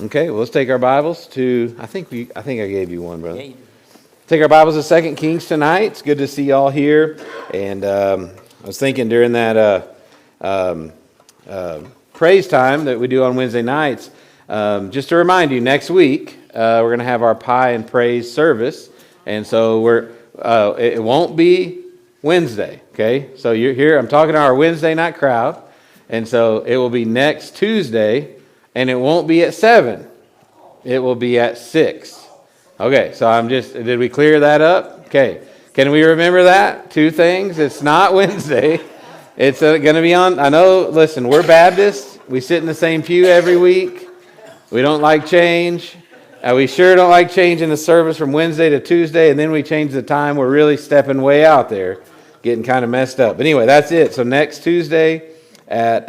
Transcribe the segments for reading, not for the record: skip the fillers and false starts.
Okay, well, let's take our Bibles to, I think I gave you one, brother. Yeah, you do. Take our Bibles to 2 Kings tonight. It's good to see y'all here. And I was thinking during that praise time that we do on Wednesday nights, just to remind you, next week we're going to have our pie and praise service. And so it won't be Wednesday, okay? So you're here, I'm talking to our Wednesday night crowd. And so it will be next Tuesday, and it won't be at 7. It will be at 6. Okay, so did we clear that up? Okay. Can we remember that? 2 things. It's not Wednesday. It's going to be on, I know, listen, we're Baptists. We sit in the same pew every week. We don't like change. We sure don't like changing the service from Wednesday to Tuesday, and then we change the time. We're really stepping way out there, getting kind of messed up. But anyway, that's it. So next Tuesday at,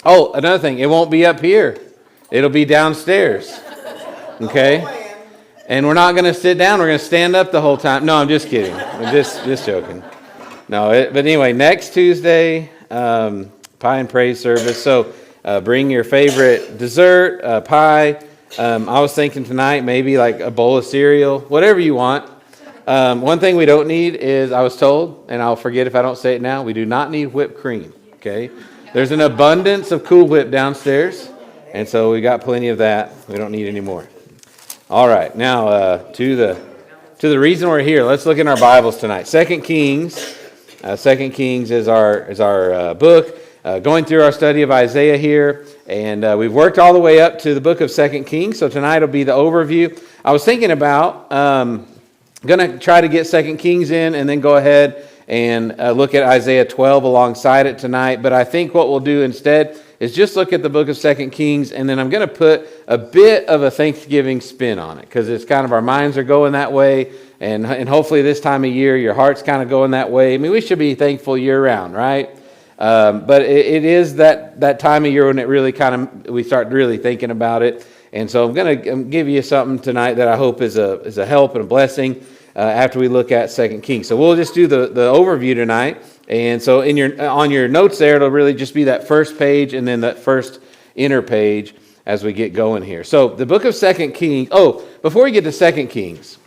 another thing, it won't be up here. It'll be downstairs. Okay? And we're not going to sit down. We're going to stand up the whole time. No, I'm just kidding. I'm just joking. No, but anyway, next Tuesday, pie and praise service. So bring your favorite dessert, pie. I was thinking tonight maybe like a bowl of cereal, whatever you want. One thing we don't need is, I was told, and I'll forget if I don't say it now, we do not need whipped cream. Okay? There's an abundance of Cool Whip downstairs, and so we got plenty of that. We don't need any more. All right, now to the reason we're here. Let's look in our Bibles tonight. 2 Kings. 2 Kings is our book. Going through our study of Isaiah here, and we've worked all the way up to the book of 2 Kings. So tonight will be the overview. I was thinking about going to try to get 2 Kings in, and then go ahead and look at Isaiah 12 alongside it tonight. But I think what we'll do instead is just look at the book of 2 Kings, and then I'm going to put a bit of a Thanksgiving spin on it, because it's kind of our minds are going that way, and hopefully this time of year your heart's kind of going that way. I mean, we should be thankful year-round, right? But it is that time of year when it really we start really thinking about it. And so I'm going to give you something tonight that I hope is a help and a blessing after we look at 2 Kings. So we'll just do the overview tonight. And so on your notes there, it'll really just be that first page and then that first inner page as we get going here. So the book of 2 Kings. Oh, before we get to 2 Kings,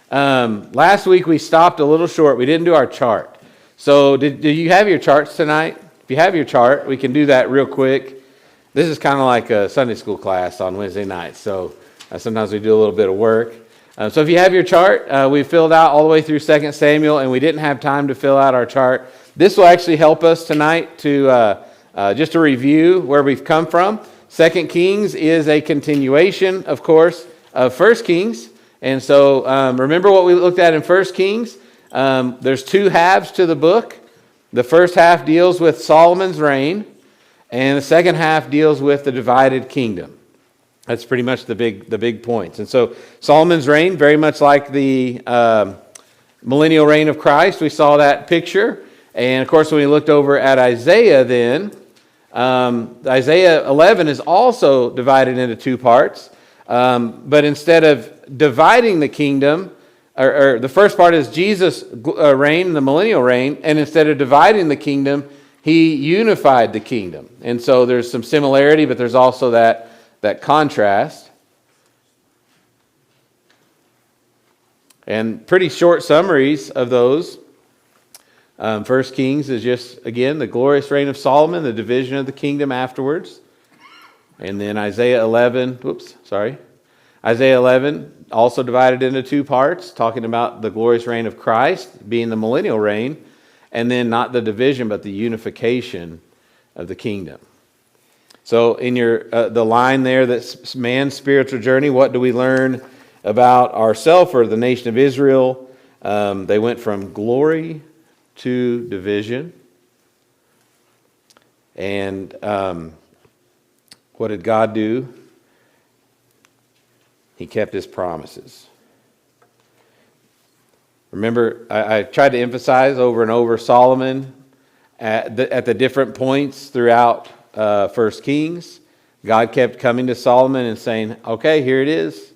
last week we stopped a little short. We didn't do our chart. So do you have your charts tonight? If you have your chart, we can do that real quick. This is kind of like a Sunday school class on Wednesday nights. So sometimes we do a little bit of work. So if you have your chart, we filled out all the way through 2 Samuel, and we didn't have time to fill out our chart. This will actually help us tonight to just to review where we've come from. 2 Kings is a continuation, of course, of 1 Kings. And so remember what we looked at in 1 Kings? There's 2 halves to the book. The first half deals with Solomon's reign, and the second half deals with the divided kingdom. That's pretty much the big points. And so Solomon's reign, very much like the millennial reign of Christ. We saw that picture. And of course, when we looked over at Isaiah then, Isaiah 11 is also divided into 2 parts. But instead of dividing the kingdom, or the first part is Jesus' reign, the millennial reign, and instead of dividing the kingdom, he unified the kingdom. And so there's some similarity, but there's also that contrast. And pretty short summaries of those. 1 Kings is just, again, the glorious reign of Solomon, the division of the kingdom afterwards. And then Isaiah 11, Isaiah 11 also divided into 2 parts, talking about the glorious reign of Christ being the millennial reign, and then not the division, but the unification of the kingdom. So in the line there, that's man's spiritual journey, what do we learn about ourselves or the nation of Israel? They went from glory to division. And what did God do? He kept his promises. Remember, I tried to emphasize over and over Solomon at the different points throughout 1 Kings. God kept coming to Solomon and saying, okay, here it is.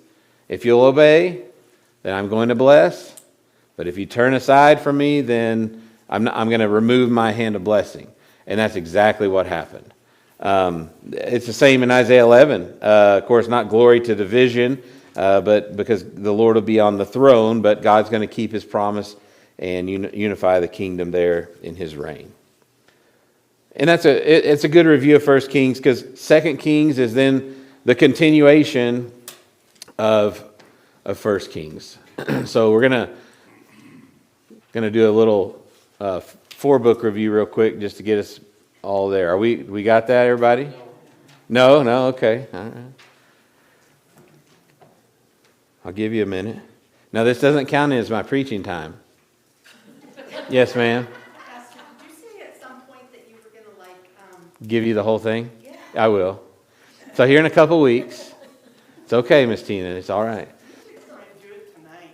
If you'll obey, then I'm going to bless. But if you turn aside from me, then I'm going to remove my hand of blessing. And that's exactly what happened. It's the same in Isaiah 11. Of course, not glory to division, but because the Lord will be on the throne, but God's going to keep his promise and unify the kingdom there in his reign. And it's a good review of 1 Kings, because 2 Kings is then the continuation of 1 Kings. So we're gonna do a little 4-book review real quick just to get us all there. We got that, everybody? No, okay. All right. I'll give you a minute. Now this doesn't count as my preaching time. Yes, ma'am. Pastor, did you say at some point that you were going to Give you the whole thing? Yeah. I will. So here in a couple weeks. It's okay, Miss Tina. It's all right. You were going to do it tonight.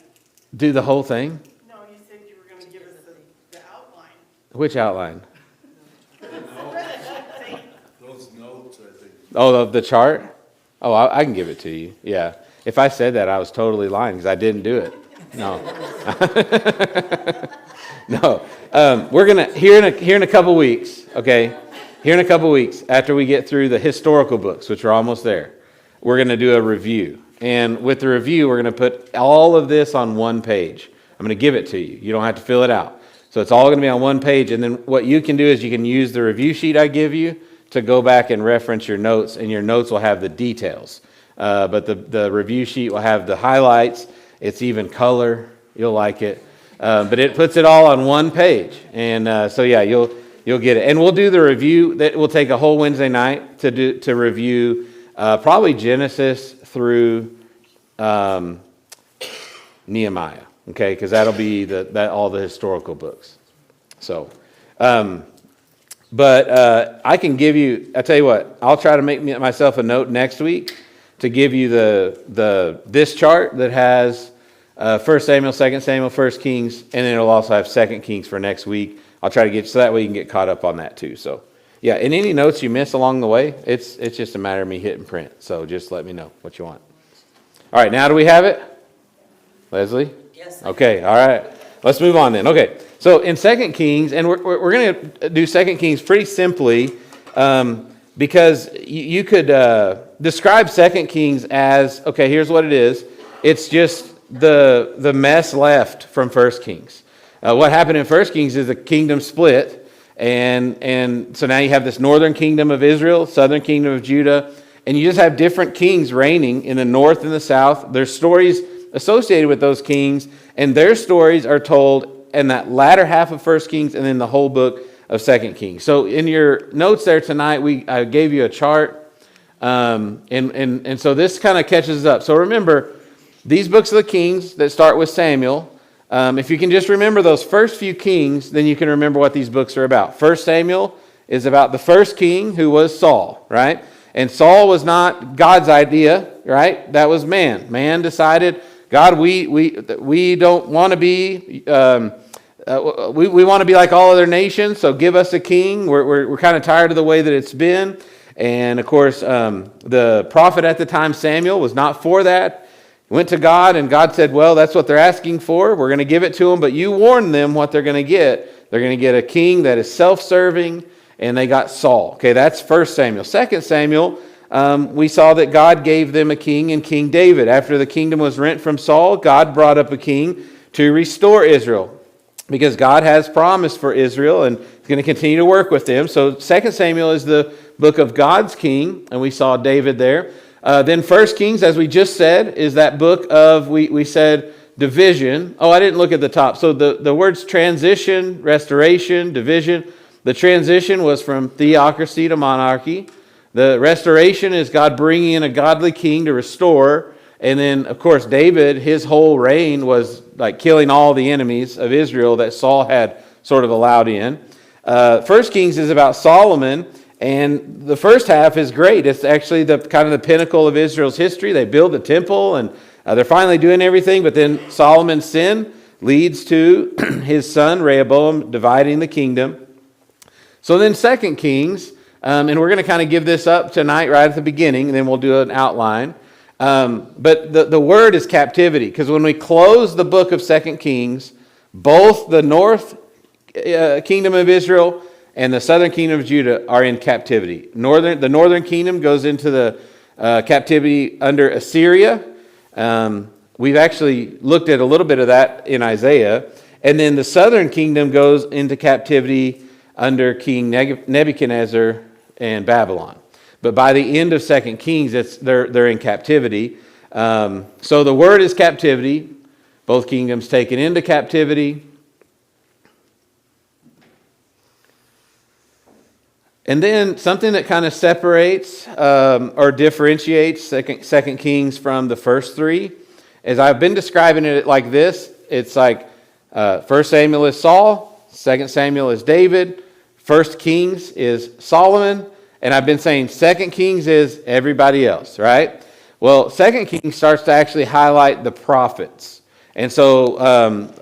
Do the whole thing? No, you said you were going to give us the outline. Which outline? Those notes, I think. Oh, the chart? Oh, I can give it to you. Yeah. If I said that, I was totally lying because I didn't do it. No. No. We're going to, here in a couple weeks, okay? Here in a couple weeks, after we get through the historical books, which are almost there, we're going to do a review. And with the review, we're going to put all of this on one page. I'm going to give it to you. You don't have to fill it out. So it's all going to be on one page. And then what you can do is you can use the review sheet I give you to go back and reference your notes, and your notes will have the details. But the review sheet will have the highlights. It's even color. You'll like it. But it puts it all on one page. And so, yeah, you'll get it. And we'll do the review. That will take a whole Wednesday night to review probably Genesis through Nehemiah. Okay, because that'll be all the historical books. So, but I can give you. I tell you what. I'll try to make myself a note next week to give you this chart that has 1 Samuel, 2 Samuel, 1 Kings, and then it'll also have 2 Kings for next week. I'll try to get so that way you can get caught up on that too. So, yeah. And any notes you miss along the way, it's just a matter of me hitting print. So just let me know what you want. All right. Now do we have it, Leslie? Yes. Okay, all right. Let's move on then. Okay, so in 2 Kings, and we're going to do 2 Kings pretty simply because you could describe 2 Kings as, okay, here's what it is. It's just the mess left from 1 Kings. What happened in 1 Kings is the kingdom split, and so now you have this northern kingdom of Israel, southern kingdom of Judah, and you just have different kings reigning in the north and the south. There's stories associated with those kings, and their stories are told in that latter half of 1 Kings and then the whole book of 2 Kings. So in your notes there tonight, I gave you a chart, and so this kind of catches up. So remember, these books of the Kings that start with Samuel, if you can just remember those first few kings, then you can remember what these books are about. 1 Samuel is about the first king, who was Saul, right? And Saul was not God's idea, right? That was man. Man decided, God, we don't want to be, we want to be like all other nations, so give us a king. We're kind of tired of the way that it's been. And of course, the prophet at the time, Samuel, was not for that. He went to God, and God said, well, that's what they're asking for. We're going to give it to them, but you warn them what they're going to get. They're going to get a king that is self-serving, and they got Saul. Okay, that's 1 Samuel. 2 Samuel, we saw that God gave them a king in King David. After the kingdom was rent from Saul, God brought up a king to restore Israel, because God has promised for Israel and is going to continue to work with them. So 2 Samuel is the book of God's king, and we saw David there. Then 1 Kings, as we just said, is that book of, we said, division. Oh, I didn't look at the top. So the words transition, restoration, division. The transition was from theocracy to monarchy. The restoration is God bringing in a godly king to restore. And then, of course, David, his whole reign was like killing all the enemies of Israel that Saul had sort of allowed in. 1 Kings is about Solomon, and the first half is great. It's actually the kind of the pinnacle of Israel's history. They build the temple, and they're finally doing everything, but then Solomon's sin leads to his son Rehoboam dividing the kingdom. So then 2 Kings, and we're going to kind of give this up tonight right at the beginning, and then we'll do an outline. But the word is captivity, because when we close the book of 2 Kings, both the north kingdom of Israel and the southern kingdom of Judah are in captivity. The northern kingdom goes into the captivity under Assyria. We've actually looked at a little bit of that in Isaiah. And then the southern kingdom goes into captivity under King Nebuchadnezzar and Babylon. But by the end of 2 Kings, they're in captivity. So the word is captivity. Both kingdoms taken into captivity. And then something that kind of separates or differentiates Second Kings from the first three is I've been describing it like this. It's like 1 Samuel is Saul, 2 Samuel is David, 1 Kings is Solomon, and I've been saying 2 Kings is everybody else, right? Well, 2 Kings starts to actually highlight the prophets. And so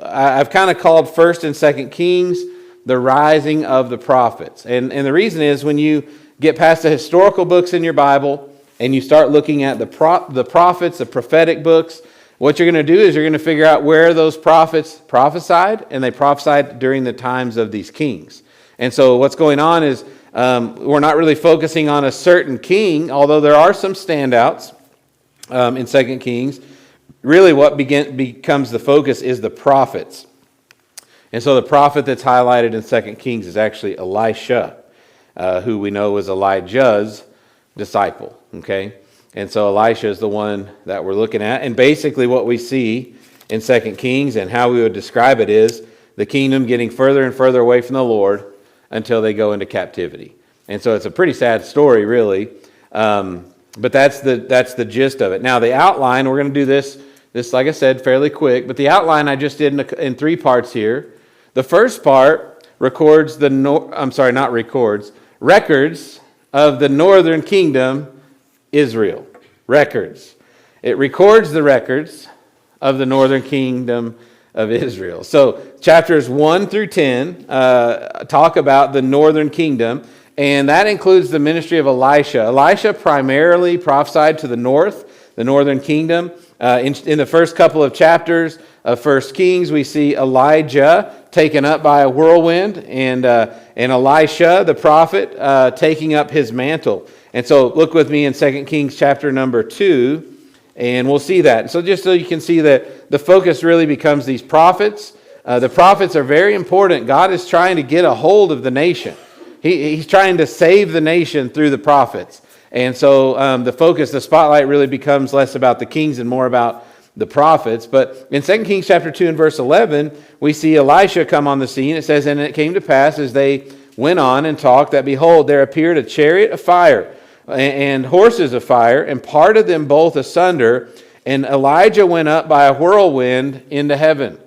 I've kind of called 1 and 2 Kings the rising of the prophets. And the reason is when you get past the historical books in your Bible and you start looking at the prophets, the prophetic books, what you're going to do is you're going to figure out where those prophets prophesied, and they prophesied during the times of these kings. And so what's going on is we're not really focusing on a certain king, although there are some standouts in 2 Kings. Really what becomes the focus is the prophets. And so the prophet that's highlighted in 2 Kings is actually Elisha, who we know was Elijah's disciple. Okay? And so Elisha is the one that we're looking at. And basically what we see in 2 Kings and how we would describe it is the kingdom getting further and further away from the Lord until they go into captivity. And so it's a pretty sad story, really. But that's the gist of it. Now, the outline, we're going to do this, like I said, fairly quick. But the outline I just did in 3 parts here. The first part records records of the northern kingdom, Israel. Records. It records the records of the northern kingdom of Israel. So chapters 1 through 10 talk about the northern kingdom, and that includes the ministry of Elisha. Elisha primarily prophesied to the northern kingdom. In the first couple of chapters of 1 Kings, we see Elijah taken up by a whirlwind, and Elisha, the prophet, taking up his mantle. And so look with me in 2 Kings chapter number 2, and we'll see that. So just so you can see that the focus really becomes these prophets. The prophets are very important. God is trying to get a hold of the nation. He's trying to save the nation through the prophets. And so the focus, the spotlight really becomes less about the kings and more about the prophets. But in 2 Kings chapter 2 and verse 11, we see Elisha come on the scene. It says, "And it came to pass as they went on and talked that, behold, there appeared a chariot of fire and horses of fire, and parted them both asunder. And Elijah went up by a whirlwind into heaven."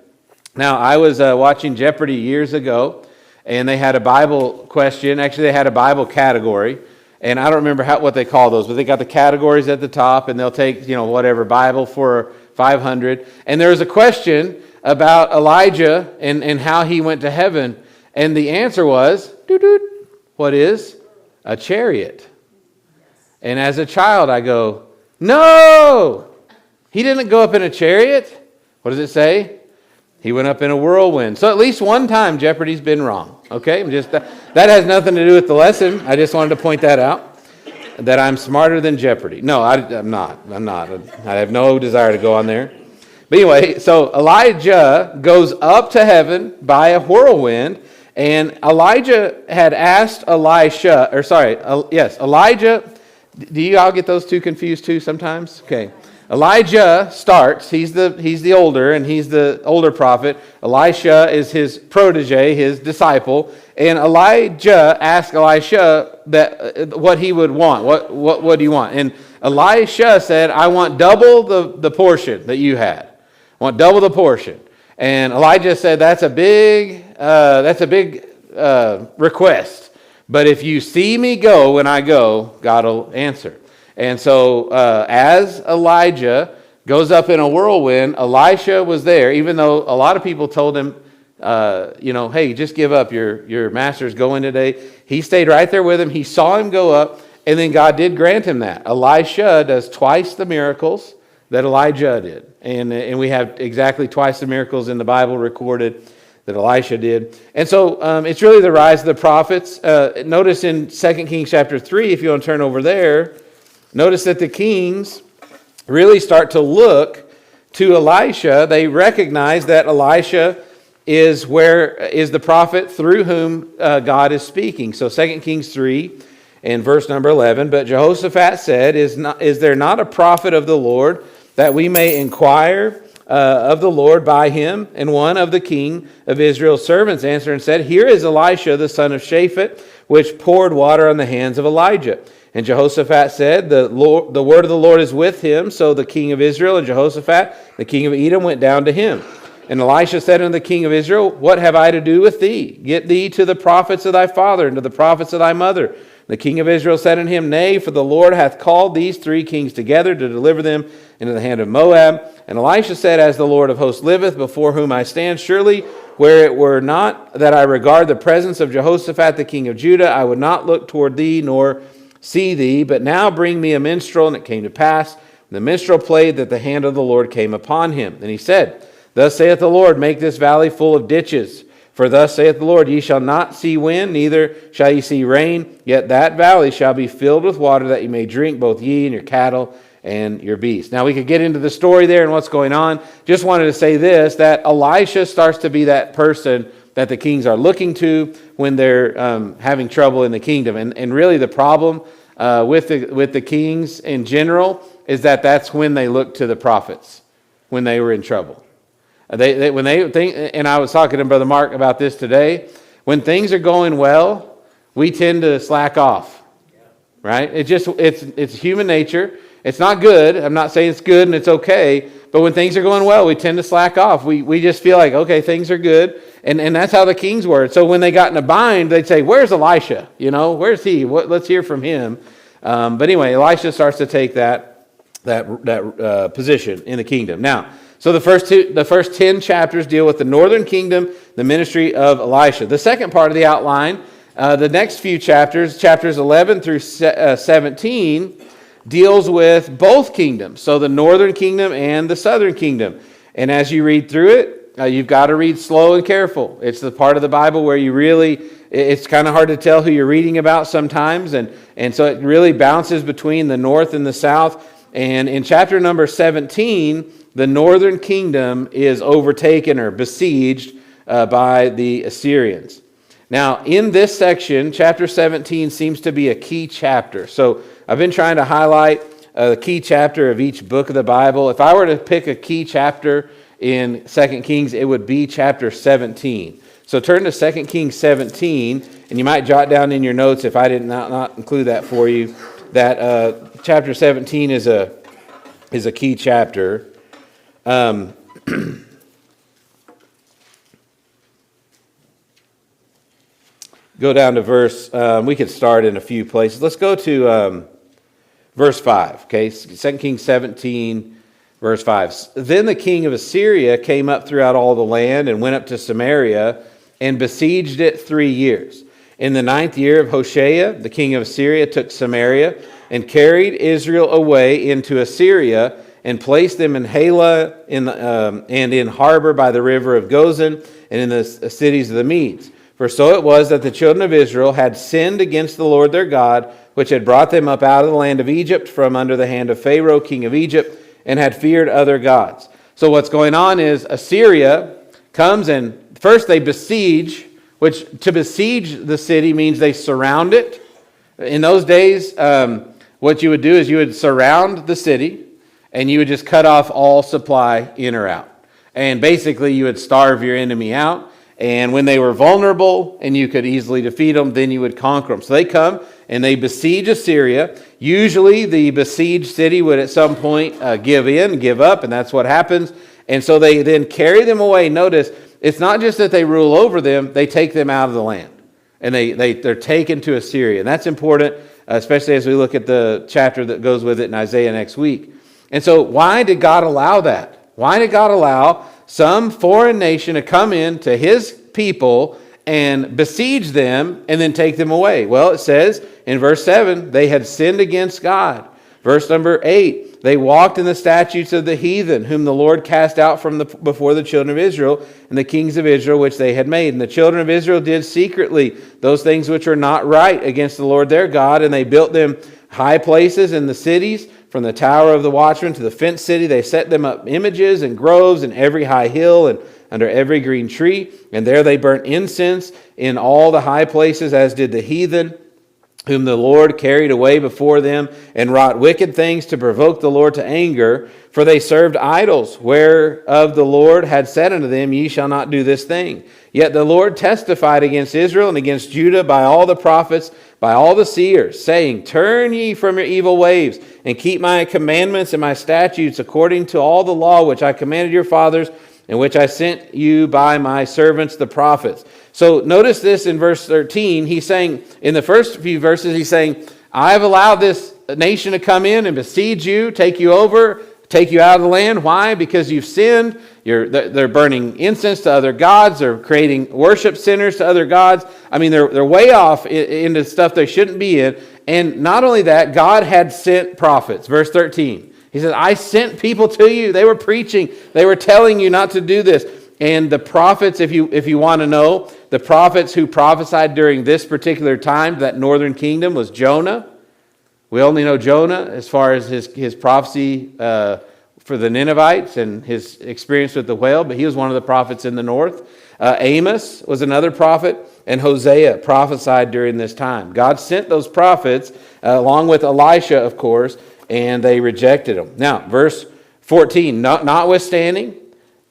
Now, I was watching Jeopardy years ago, and they had a Bible question. Actually, they had a Bible category. And I don't remember what they call those, but they got the categories at the top, and they'll take, whatever, Bible for 500. And there was a question about Elijah and how he went to heaven. And the answer was, what is? A chariot. And as a child, I go, no! He didn't go up in a chariot. What does it say? He went up in a whirlwind. So at least one time Jeopardy's been wrong. Okay? That has nothing to do with the lesson. I just wanted to point that out. That I'm smarter than Jeopardy. No, I'm not. I have no desire to go on there. But anyway, so Elijah goes up to heaven by a whirlwind. And Elijah had asked Elijah. Do you all get those two confused too sometimes? Okay. Elijah starts, he's the older, and he's the older prophet. Elisha is his protege, his disciple. And Elijah asked Elisha what he would want. What do you want? And Elisha said, I want double the portion that you had. I want double the portion. And Elijah said, that's a big request. But if you see me go when I go, God will answer. And so as Elijah goes up in a whirlwind, Elisha was there, even though a lot of people told him, hey, just give up. Your master's going today. He stayed right there with him. He saw him go up, and then God did grant him that. Elisha does twice the miracles that Elijah did. And we have exactly twice the miracles in the Bible recorded that Elisha did. And so it's really the rise of the prophets. Notice in 2 Kings chapter 3, if you want to turn over there, notice that the kings really start to look to Elisha. They recognize that Elisha is the prophet through whom God is speaking. So 2 Kings 3 and verse number 11, but Jehoshaphat said, is there not a prophet of the Lord, that we may inquire of the Lord by him? And one of the king of Israel's servants answered and said, here is Elisha the son of Shaphat, which poured water on the hands of Elijah. And Jehoshaphat said, the word of the Lord is with him. So the king of Israel and Jehoshaphat, the king of Edom, went down to him. And Elisha said unto the king of Israel, what have I to do with thee? Get thee to the prophets of thy father and to the prophets of thy mother. The king of Israel said unto him, nay, for the Lord hath called these 3 kings together to deliver them into the hand of Moab. And Elisha said, as the Lord of hosts liveth, before whom I stand, surely where it were not that I regard the presence of Jehoshaphat the king of Judah, I would not look toward thee nor see thee. But now bring me a minstrel. And it came to pass, the minstrel played, that the hand of the Lord came upon him. And he said, thus saith the Lord, make this valley full of ditches. For thus saith the Lord, ye shall not see wind, neither shall ye see rain, yet that valley shall be filled with water, that ye may drink, both ye and your cattle and your beasts. Now we could get into the story there and what's going on. Just wanted to say this, that Elisha starts to be that person that the kings are looking to when they're having trouble in the kingdom. And really the problem with the kings in general is that that's when they look to the prophets, when they were in trouble. When they think, and I was talking to Brother Mark about this today, when things are going well, we tend to slack off, right? It's human nature. It's not good. I'm not saying it's good and it's okay, but when things are going well, we tend to slack off. We just feel like, okay, things are good, and that's how the kings were. So when they got in a bind, they'd say, where's Elisha? Where's he? Let's hear from him. But anyway, Elisha starts to take that position in the kingdom. Now, so the first 10 chapters deal with the northern kingdom, the ministry of Elisha. The second part of the outline, the next few chapters 11 through 17, deals with both kingdoms, so the northern kingdom and the southern kingdom. And as you read through it, you've got to read slow and careful. It's the part of the Bible where it's kind of hard to tell who you're reading about sometimes, and so it really bounces between the north and the south. And in chapter number 17, the northern kingdom is overtaken or besieged by the Assyrians. Now, in this section, chapter 17 seems to be a key chapter. So I've been trying to highlight a key chapter of each book of the Bible. If I were to pick a key chapter in 2 Kings, it would be chapter 17. So turn to 2 Kings 17, and you might jot down in your notes, if I did not include that for you, that chapter 17 is a key chapter. Go down to verse, we could start in a few places. Let's go to verse 5, okay? 2 Kings 17, verse 5. Then the king of Assyria came up throughout all the land and went up to Samaria and besieged it 3 years. In the 9th year of Hoshea, the king of Assyria took Samaria and carried Israel away into Assyria and placed them in Halah and in harbor by the river of Gozan and in the cities of the Medes. For so it was that the children of Israel had sinned against the Lord their God, which had brought them up out of the land of Egypt from under the hand of Pharaoh, king of Egypt, and had feared other gods. So what's going on is Assyria comes and first they besiege, which to besiege the city means they surround it. In those days, what you would do is you would surround the city and you would just cut off all supply in or out. And basically you would starve your enemy out. And when they were vulnerable and you could easily defeat them, then you would conquer them. So they come and they besiege Assyria. Usually the besieged city would at some point give up, and that's what happens. And so they then carry them away. Notice, it's not just that they rule over them, they take them out of the land. And they're taken to Assyria. And that's important, especially as we look at the chapter that goes with it in Isaiah next week. And so why did God allow that? Why did God allow some foreign nation to come in to his people and besiege them and then take them away? Well, it says in verse 7, they had sinned against God. Verse number 8, they walked in the statutes of the heathen, whom the Lord cast out from before the children of Israel, and the kings of Israel which they had made. And the children of Israel did secretly those things which were not right against the Lord their God, and they built them high places in the cities, from the tower of the watchman to the fenced city. They set them up images and groves in every high hill and under every green tree. And there they burnt incense in all the high places, as did the heathen, whom the Lord carried away before them, and wrought wicked things to provoke the Lord to anger. For they served idols, whereof the Lord had said unto them, Ye shall not do this thing. Yet the Lord testified against Israel and against Judah by all the prophets, by all the seers, saying, Turn ye from your evil ways, and keep my commandments and my statutes, according to all the law which I commanded your fathers, and which I sent you by my servants the prophets. So notice this in verse 13. He's saying, in the first few verses, he's saying, I've allowed this nation to come in and besiege you, take you over, take you out of the land. Why? Because you've sinned. They're burning incense to other gods. They're creating worship centers to other gods. I mean, they're way off into stuff they shouldn't be in. And not only that, God had sent prophets. Verse 13. He says, I sent people to you. They were preaching. They were telling you not to do this. And the prophets, if you want to know, the prophets who prophesied during this particular time, that northern kingdom, was Jonah. We only know Jonah as far as his prophecy for the Ninevites and his experience with the whale, but he was one of the prophets in the north. Amos was another prophet, and Hosea prophesied during this time. God sent those prophets, along with Elisha, of course, and they rejected them. Now, verse 14, notwithstanding,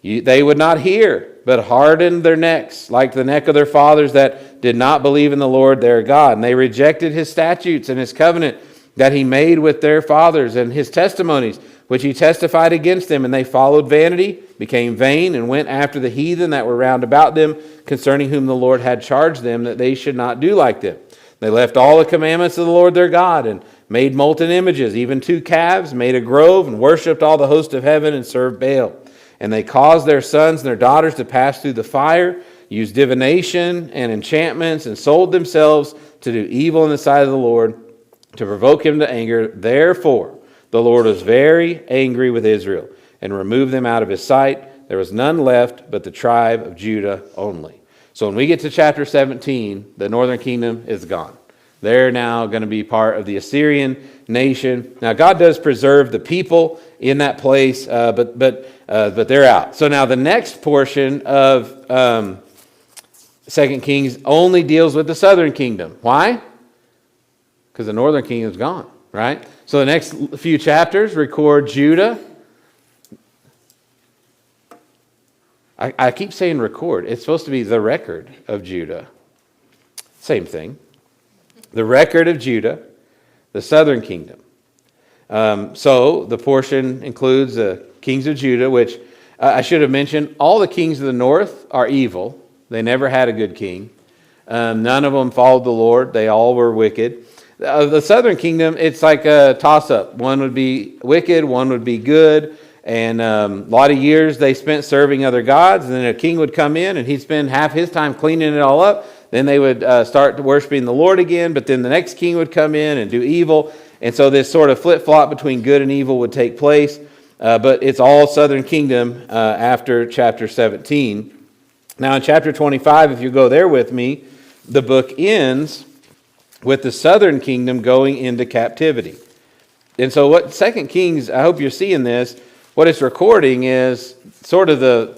they would not hear, but hardened their necks, like the neck of their fathers that did not believe in the Lord their God. And they rejected his statutes and his covenant that he made with their fathers, and his testimonies, which he testified against them. And they followed vanity, became vain, and went after the heathen that were round about them, concerning whom the Lord had charged them that they should not do like them. They left all the commandments of the Lord their God, and made molten images, even 2 calves, made a grove, and worshipped all the host of heaven, and served Baal. And they caused their sons and their daughters to pass through the fire, used divination and enchantments, and sold themselves to do evil in the sight of the Lord, to provoke him to anger. Therefore, the Lord was very angry with Israel, and removed them out of his sight. There was none left but the tribe of Judah only. So when we get to chapter 17, the northern kingdom is gone. They're now going to be part of the Assyrian nation. Now, God does preserve the people in that place, but they're out. So now the next portion of 2 Kings only deals with the southern kingdom. Why? Because the northern kingdom's gone, right? So the next few chapters record Judah. I keep saying record. It's supposed to be the record of Judah. Same thing. The record of Judah, the southern kingdom. So the portion includes the kings of Judah, which I should have mentioned, all the kings of the north are evil. They never had a good king. None of them followed the Lord. They all were wicked. The southern kingdom, it's like a toss-up. One would be wicked, one would be good. And a lot of years they spent serving other gods. And then a king would come in and he'd spend half his time cleaning it all up. Then they would start worshiping the Lord again. But then the next king would come in and do evil. And so this sort of flip-flop between good and evil would take place. But it's all southern kingdom after chapter 17. Now in chapter 25, if you go there with me, the book ends with the southern kingdom going into captivity. And so what 2 Kings, I hope you're seeing this, what it's recording is sort of the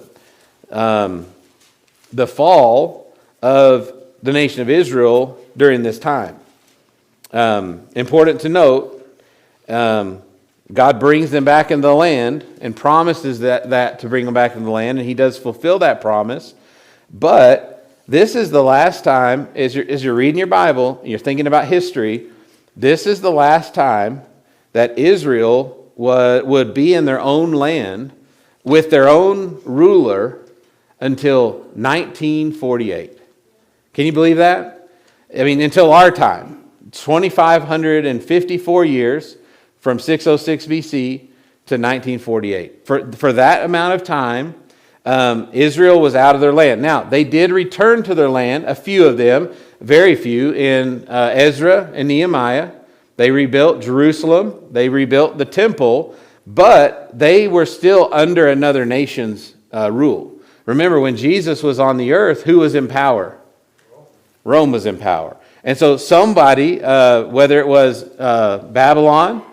fall of the nation of Israel during this time. Important to note, God brings them back into the land and promises that to bring them back into the land, and he does fulfill that promise. But this is the last time, as you're reading your Bible, and you're thinking about history, this is the last time that Israel would be in their own land with their own ruler until 1948. Can you believe that? I mean, until our time. 2,554 years from 606 BC to 1948. For that amount of time, Israel was out of their land. Now, they did return to their land, a few of them, very few, in Ezra and Nehemiah. They rebuilt Jerusalem. They rebuilt the temple, but they were still under another nation's rule. Remember, when Jesus was on the earth, who was in power? Rome was in power. And so somebody, whether it was Babylon,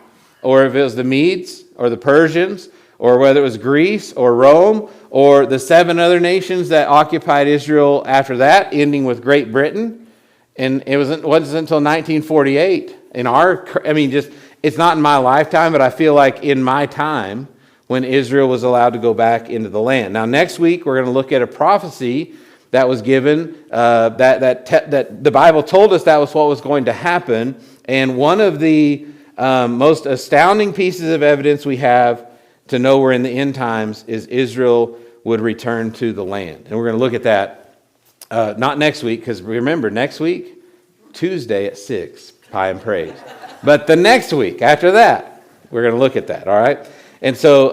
or if it was the Medes, or the Persians, or whether it was Greece, or Rome, or the 7 other nations that occupied Israel after that, ending with Great Britain, and it wasn't until 1948, it's not in my lifetime, but I feel like in my time, when Israel was allowed to go back into the land. Now, next week, we're going to look at a prophecy that was given, that the Bible told us that was what was going to happen. And one of the most astounding pieces of evidence we have to know we're in the end times is Israel would return to the land. And we're going to look at that, not next week, because remember, next week, Tuesday at 6, Pie and Praise. But the next week, after that, we're going to look at that, all right? And so,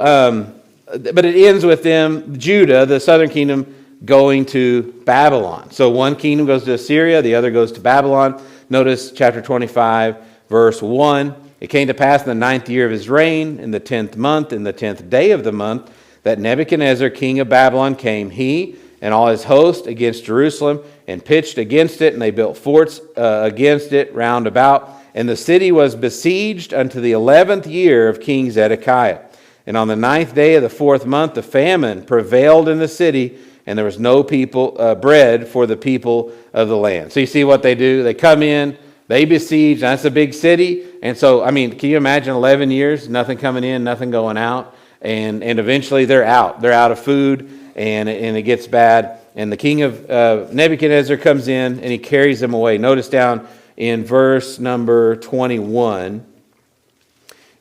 but it ends with them, Judah, the southern kingdom, going to Babylon. So one kingdom goes to Assyria, the other goes to Babylon. Notice chapter 25, verse 1. It came to pass in the 9th year of his reign, in the 10th month, in the 10th day of the month, that Nebuchadnezzar, king of Babylon, came, he and all his host, against Jerusalem, and pitched against it, and they built forts against it round about. And the city was besieged unto the 11th year of King Zedekiah. And on the 9th day of the 4th month, the famine prevailed in the city, and there was no bread for the people of the land. So you see what they do? They come in, they besiege. That's a big city. And so, can you imagine 11 years, nothing coming in, nothing going out? And eventually they're out. They're out of food, and it gets bad. And the king of Nebuchadnezzar comes in, and he carries them away. Notice down in verse number 21.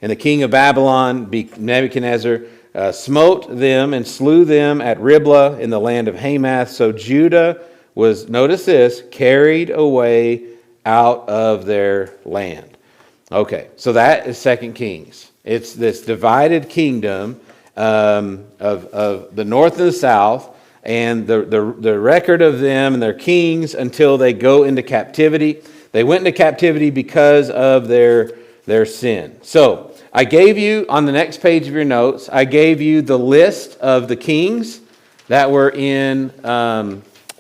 And the king of Babylon, Nebuchadnezzar, smote them and slew them at Riblah in the land of Hamath. So Judah was, notice this, carried away out of their land. Okay, so that is 2 Kings. It's this divided kingdom of the north and the south, and the record of them and their kings until they go into captivity. They went into captivity because of their sin. So I gave you, on the next page of your notes, I gave you the list of the kings that were in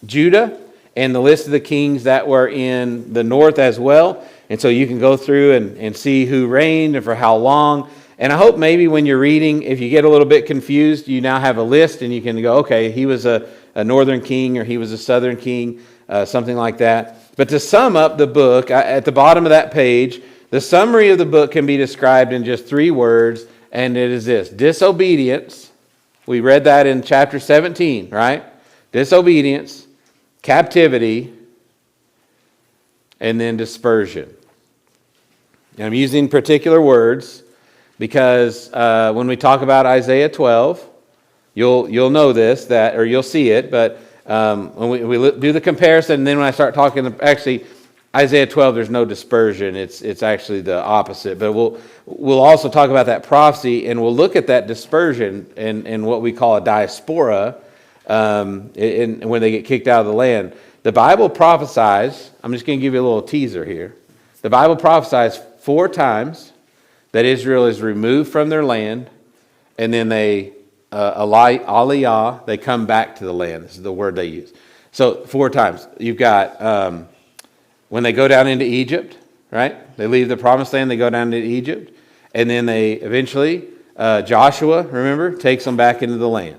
Judah, and the list of the kings that were in the north as well. And so you can go through and see who reigned and for how long. And I hope maybe when you're reading, if you get a little bit confused, you now have a list and you can go, okay, he was a northern king, or he was a southern king, something like that. But to sum up the book, at the bottom of that page, the summary of the book can be described in just 3 words, and it is this: disobedience. We read that in chapter 17, right? Disobedience, captivity, and then dispersion. And I'm using particular words because when we talk about Isaiah 12, you'll know this, or you'll see it, but when we do the comparison, and then when I start talking, actually, Isaiah 12, there's no dispersion. It's actually the opposite. But we'll also talk about that prophecy, and we'll look at that dispersion and what we call a diaspora when they get kicked out of the land. The Bible prophesies, I'm just going to give you a little teaser here. The Bible prophesies 4 times that Israel is removed from their land, and then they, aliyah, they come back to the land. This is the word they use. So 4 times. You've got when they go down into Egypt, right? They leave the promised land, they go down into Egypt, and then they eventually, Joshua, remember, takes them back into the land.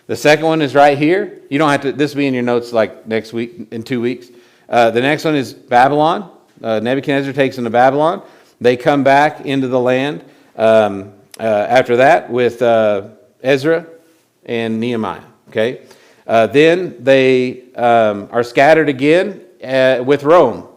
The second one is right here. You don't have to, this will be in your notes like next week, in 2 weeks. The next one is Babylon. Nebuchadnezzar takes them to Babylon. They come back into the land after that with Ezra and Nehemiah. Okay. Then they are scattered again with Rome.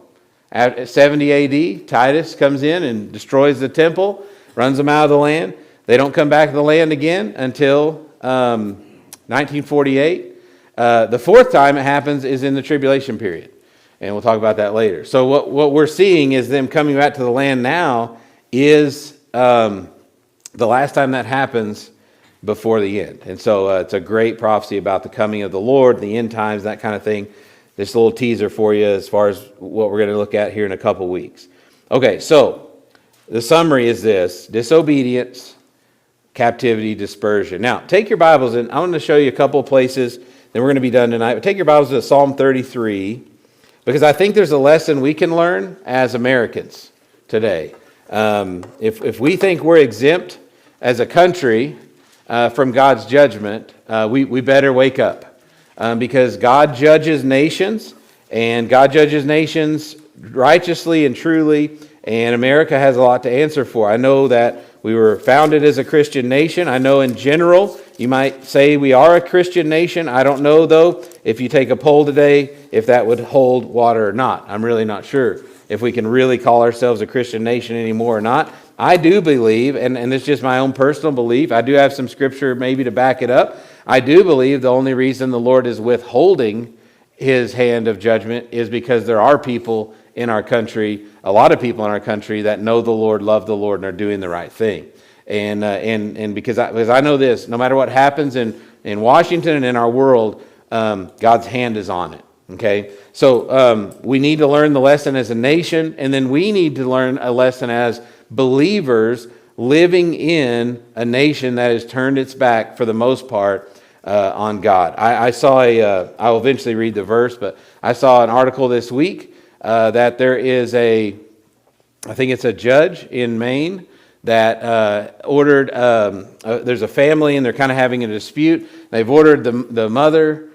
At 70 AD, Titus comes in and destroys the temple, runs them out of the land. They don't come back to the land again until 1948. The 4th time it happens is in the tribulation period. And we'll talk about that later. So what we're seeing is them coming back to the land now is the last time that happens before the end. And so it's a great prophecy about the coming of the Lord, the end times, that kind of thing. This little teaser for you as far as what we're going to look at here in a couple weeks. Okay, so The summary is this: disobedience, captivity, dispersion. Now, take your Bibles, and I want to show you a couple of places, then we're going to be done tonight. But take your Bibles to Psalm 33, because I think there's a lesson we can learn as Americans today. If we think we're exempt as a country from God's judgment, we better wake up, because God judges nations, and God judges nations righteously and truly, and America has a lot to answer for. I know that we were founded as a Christian nation. I know in general you might say we are a Christian nation. I don't know, though, if you take a poll today, if that would hold water or not. I'm really not sure if we can really call ourselves a Christian nation anymore or not. I do believe, and this is just my own personal belief, I do have some scripture maybe to back it up. I do believe the only reason the Lord is withholding his hand of judgment is because there are people in our country, a lot of people in our country that know the Lord, love the Lord, and are doing the right thing. And because I know this, no matter what happens in Washington and in our world, God's hand is on it. Okay, so we need to learn the lesson as a nation, and then we need to learn a lesson as believers living in a nation that has turned its back for the most part on God. I saw I will eventually read the verse, but I saw an article this week that there is I think it's a judge in Maine that ordered, there's a family and they're kind of having a dispute. They've ordered the mother,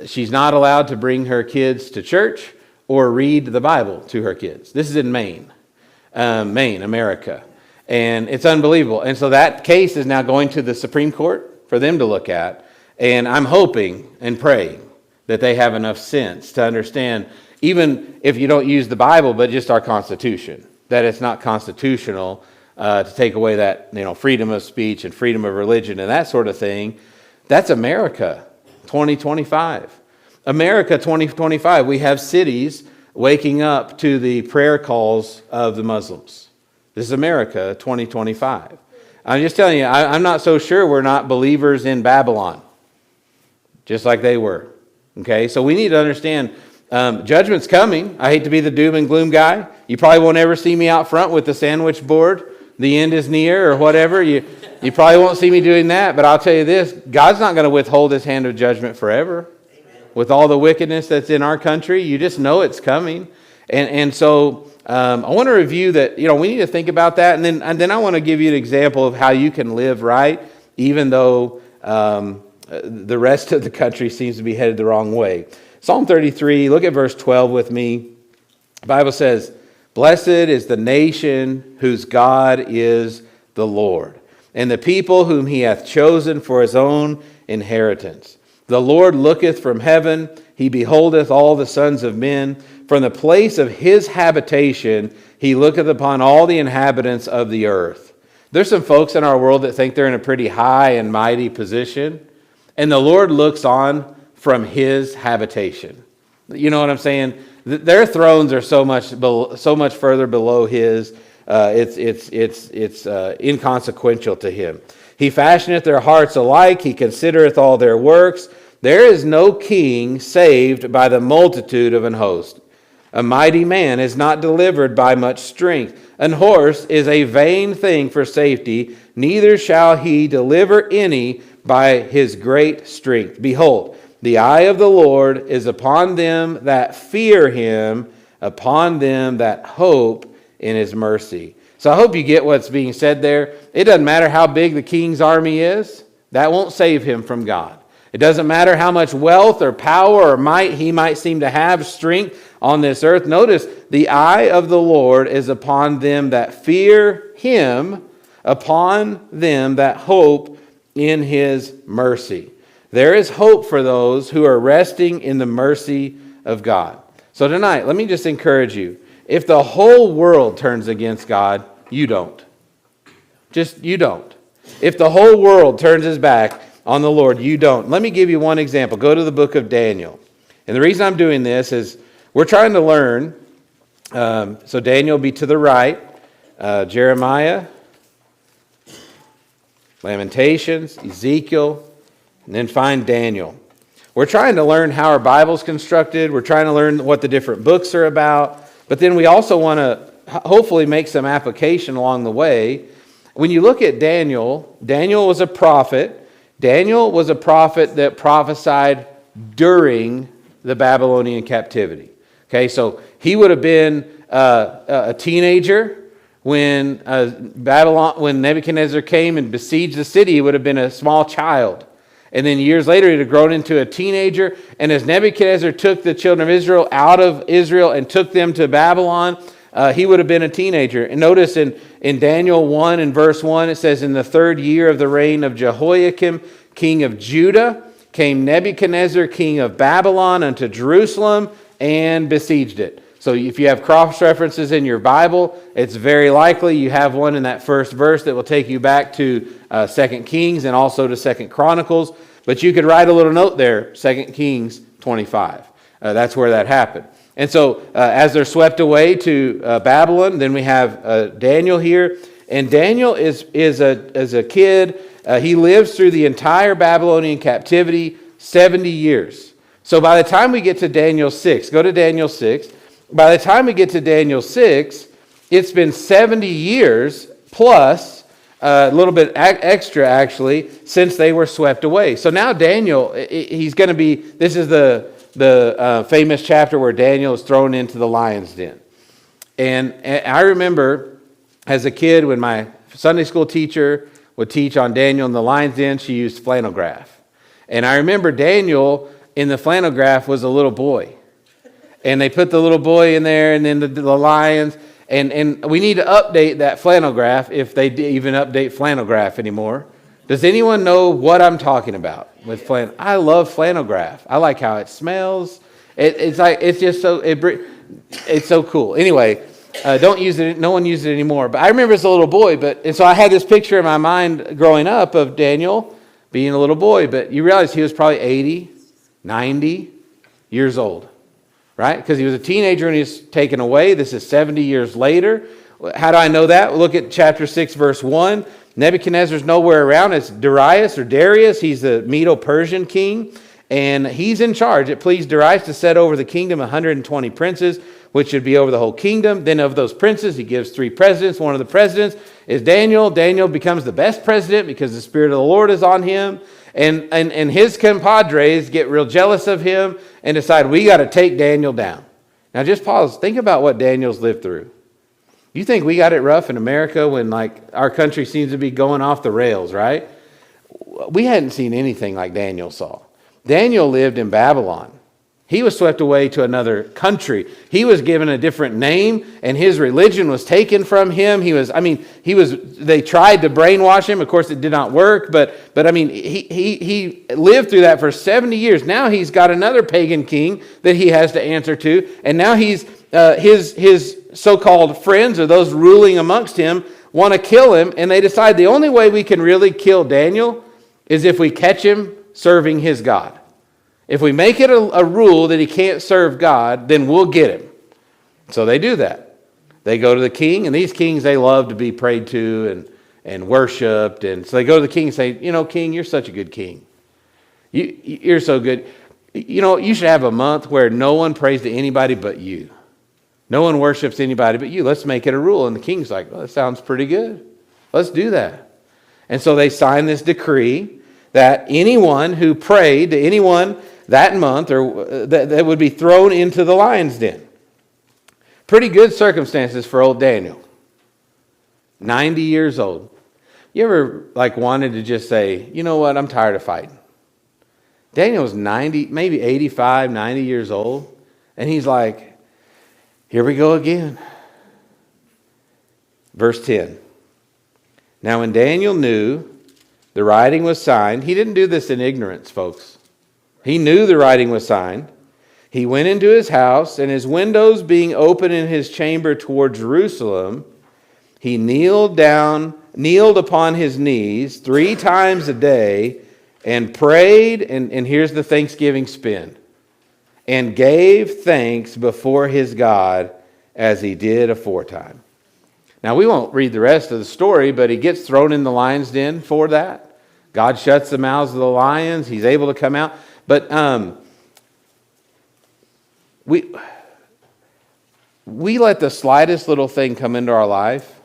she's not allowed to bring her kids to church or read the Bible to her kids. This is in Maine, America. And it's unbelievable. And so that case is now going to the Supreme Court for them to look at. And I'm hoping and praying that they have enough sense to understand, even if you don't use the Bible, but just our Constitution, that it's not constitutional to take away that, freedom of speech and freedom of religion and that sort of thing. That's America 2025. America 2025. We have cities waking up to the prayer calls of the Muslims. This is America 2025. I'm just telling you, I'm not so sure we're not believers in Babylon, just like they were. Okay, so we need to understand judgment's coming. I hate to be the doom and gloom guy. You probably won't ever see me out front with the sandwich board. The end is near or whatever. You probably won't see me doing that, but I'll tell you this, God's not going to withhold his hand of judgment forever. Amen. With all the wickedness that's in our country, you just know it's coming. And so I want to review that, we need to think about that, and then I want to give you an example of how you can live right, even though the rest of the country seems to be headed the wrong way. Psalm 33, look at verse 12 with me. The Bible says, "Blessed is the nation whose God is the Lord, and the people whom he hath chosen for his own inheritance. The Lord looketh from heaven, he beholdeth all the sons of men. From the place of his habitation, he looketh upon all the inhabitants of the earth." There's some folks in our world that think they're in a pretty high and mighty position, and the Lord looks on from his habitation. You know what I'm saying? Their thrones are so much further below his. It's inconsequential to him. He fashioneth their hearts alike. He considereth all their works. There is no king saved by the multitude of an host. A mighty man is not delivered by much strength. An horse is a vain thing for safety. Neither shall he deliver any by his great strength. Behold, the eye of the Lord is upon them that fear him, upon them that hope in his mercy. So I hope you get what's being said there. It doesn't matter how big the king's army is. That won't save him from God. It doesn't matter how much wealth or power or might he might seem to have, strength on this earth. Notice, the eye of the Lord is upon them that fear him, upon them that hope in his mercy. There is hope for those who are resting in the mercy of God. So tonight, let me just encourage you. If the whole world turns against God, you don't. You don't. If the whole world turns his back on the Lord, you don't. Let me give you one example. Go to the book of Daniel. And the reason I'm doing this is we're trying to learn. So Daniel will be to the right. Jeremiah, Lamentations, Ezekiel, and then find Daniel. We're trying to learn how our Bible's constructed. We're trying to learn what the different books are about. But then we also want to hopefully make some application along the way. When you look at Daniel, Daniel was a prophet. Daniel was a prophet that prophesied during the Babylonian captivity. Okay, so he would have been a teenager when when Nebuchadnezzar came and besieged the city. He would have been a small child. And then years later, he'd have grown into a teenager. And as Nebuchadnezzar took the children of Israel out of Israel and took them to Babylon, he would have been a teenager. And notice in Daniel 1 and verse 1, it says, in the 3rd year of the reign of Jehoiakim, king of Judah, came Nebuchadnezzar, king of Babylon, unto Jerusalem and besieged it. So if you have cross references in your Bible, it's very likely you have one in that first verse that will take you back to 2 Kings and also to 2 Chronicles. But you could write a little note there, 2 Kings 25. That's where that happened. And so as they're swept away to Babylon, then we have Daniel here. And Daniel is a kid. He lives through the entire Babylonian captivity, 70 years. So by the time we get to Daniel 6, go to Daniel 6. By the time we get to Daniel 6, it's been 70 years plus a little bit extra, actually, since they were swept away. So now Daniel, he's going to be, this is the famous chapter where Daniel is thrown into the lion's den. And I remember as a kid when my Sunday school teacher would teach on Daniel in the lion's den, she used flannel graph. And I remember Daniel in the flannel graph was a little boy. And they put the little boy in there and then the lions. And we need to update that flannel graph if they even update flannel graph anymore. Does anyone know what I'm talking about with flannel? I love flannel graph. I like how it smells. It's just so, it's so cool. Anyway, don't use it. No one uses it anymore. But I remember as a little boy. And so I had this picture in my mind growing up of Daniel being a little boy. But you realize he was probably 80, 90 years old. Right? Because he was a teenager and he was taken away. This is 70 years later. How do I know that? Well, look at chapter 6, verse 1. Nebuchadnezzar's nowhere around. It's Darius or Darius. He's the Medo-Persian king. And he's in charge. It pleased Darius to set over the kingdom 120 princes, which should be over the whole kingdom. Then of those princes, he gives 3 presidents. One of the presidents is Daniel. Daniel becomes the best president because the Spirit of the Lord is on him. And his compadres get real jealous of him and decide, we got to take Daniel down. Now just pause. Think about what Daniel's lived through. You think we got it rough in America when like our country seems to be going off the rails, right? We hadn't seen anything like Daniel saw. Daniel lived in Babylon. He was swept away to another country. He was given a different name, and his religion was taken from him. They tried to brainwash him. Of course, it did not work, but he lived through that for 70 years. Now he's got another pagan king that he has to answer to, and now he's his so-called friends or those ruling amongst him want to kill him, and they decide the only way we can really kill Daniel is if we catch him serving his God. If we make it a rule that he can't serve God, then we'll get him. So they do that. They go to the king, and these kings, they love to be prayed to and worshipped. And so they go to the king and say, king, you're such a good king. You're so good. You should have a month where no one prays to anybody but you. No one worships anybody but you. Let's make it a rule. And the king's like, well, that sounds pretty good. Let's do that. And so they sign this decree that anyone who prayed to anyone that month or that would be thrown into the lion's den. Pretty good circumstances for old Daniel. 90 years old. You ever wanted to just say, you know what, I'm tired of fighting. Daniel was 90, maybe 85, 90 years old. And he's like, here we go again. Verse 10. Now when Daniel knew the writing was signed, he didn't do this in ignorance, folks. He knew the writing was signed. He went into his house, and his windows being open in his chamber toward Jerusalem, he kneeled upon his knees 3 times a day and prayed, and here's the Thanksgiving spin, and gave thanks before his God as he did aforetime. Now, we won't read the rest of the story, but he gets thrown in the lion's den for that. God shuts the mouths of the lions. He's able to come out. But we let the slightest little thing come into our life,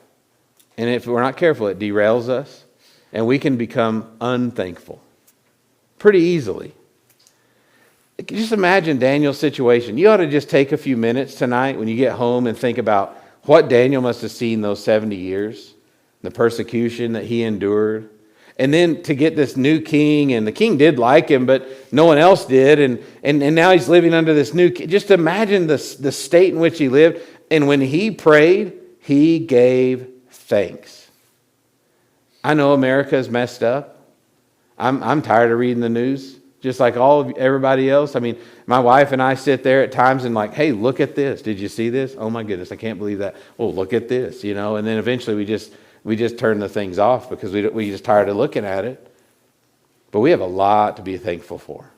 and if we're not careful, it derails us, and we can become unthankful pretty easily. Just imagine Daniel's situation. You ought to just take a few minutes tonight when you get home and think about what Daniel must have seen those 70 years, the persecution that he endured. And then to get this new king, and the king did like him, but no one else did. And now he's living under this new king. Just imagine the state in which he lived. And when he prayed, he gave thanks. I know America is messed up. I'm tired of reading the news. Just like everybody else. I mean, my wife and I sit there at times and like, hey, look at this. Did you see this? Oh my goodness, I can't believe that. Oh, look at this, And then eventually we just turn the things off because we just tired of looking at it. But we have a lot to be thankful for.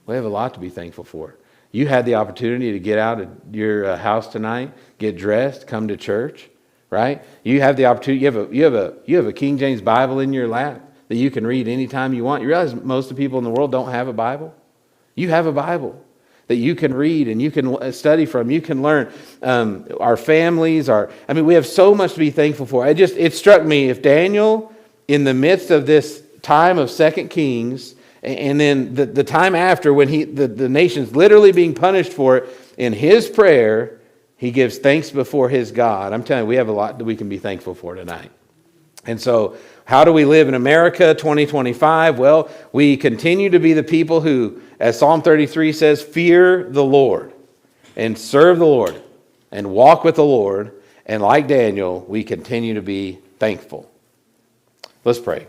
We have a lot to be thankful for. You had the opportunity to get out of your house tonight, get dressed, come to church, right? You have the opportunity. You have a King James Bible in your lap that you can read anytime you want. You realize most of the people in the world don't have a Bible? You have a Bible that you can read and you can study from. You can learn. Our families, we have so much to be thankful for. It struck me, if Daniel, in the midst of this time of 2 Kings, and then the time after when the nation's literally being punished for it, in his prayer, he gives thanks before his God. I'm telling you, we have a lot that we can be thankful for tonight. And so, how do we live in America 2025? Well, we continue to be the people who, as Psalm 33 says, fear the Lord and serve the Lord and walk with the Lord. And like Daniel, we continue to be thankful. Let's pray.